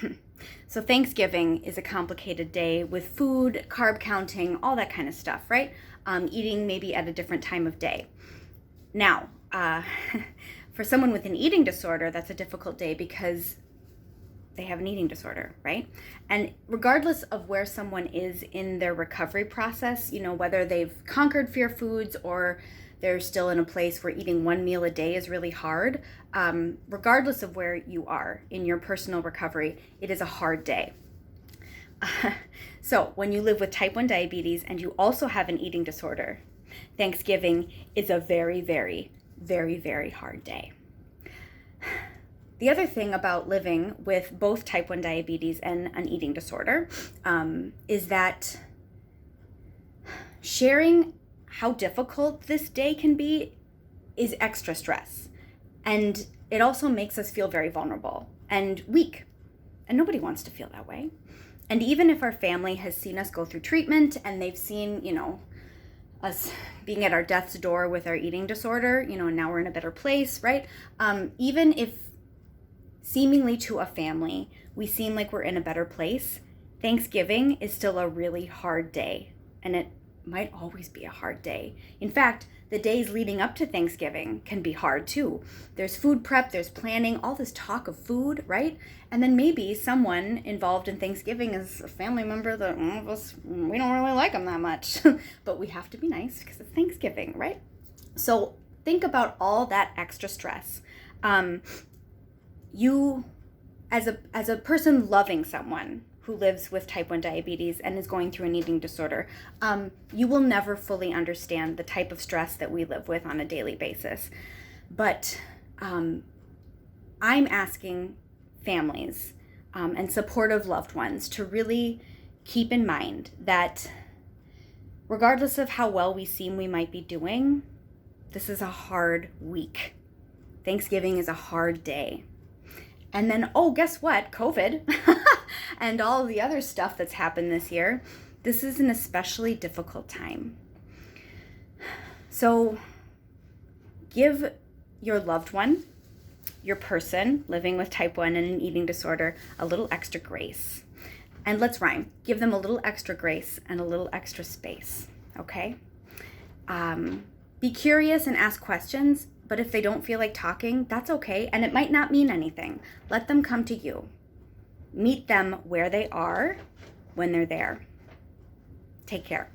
right. So Thanksgiving is a complicated day with food, carb counting, all that kind of stuff, right? Eating maybe at a different time of day. Now, for someone with an eating disorder, that's a difficult day because they have an eating disorder, right? And regardless of where someone is in their recovery process, whether they've conquered fear foods or they're still in a place where eating one meal a day is really hard, regardless of where you are in your personal recovery, it is a hard day. So when you live with type 1 diabetes and you also have an eating disorder, Thanksgiving is a very, very, very, very hard day. The other thing about living with both type 1 diabetes and an eating disorder is that sharing how difficult this day can be is extra stress. And it also makes us feel very vulnerable and weak. And nobody wants to feel that way. And even if our family has seen us go through treatment and they've seen, us being at our death's door with our eating disorder, and now we're in a better place, right? Even if seemingly to a family, we seem like we're in a better place, Thanksgiving is still a really hard day, and it might always be a hard day. In fact, the days leading up to Thanksgiving can be hard too. There's food prep, there's planning, all this talk of food, right? And then maybe someone involved in Thanksgiving is a family member that we don't really like them that much, but we have to be nice because it's Thanksgiving, right? So think about all that extra stress. You, as a person loving someone who lives with type 1 diabetes and is going through an eating disorder, you will never fully understand the type of stress that we live with on a daily basis. But I'm asking families and supportive loved ones to really keep in mind that regardless of how well we seem we might be doing, this is a hard week. Thanksgiving is a hard day. And then, guess what? COVID and all the other stuff that's happened this year. This is an especially difficult time. So give your loved one, your person living with type 1 and an eating disorder, a little extra grace. And let's rhyme. Give them a little extra grace and a little extra space, okay? Be curious and ask questions. But if they don't feel like talking, that's okay, and it might not mean anything. Let them come to you. Meet them where they are when they're there. Take care.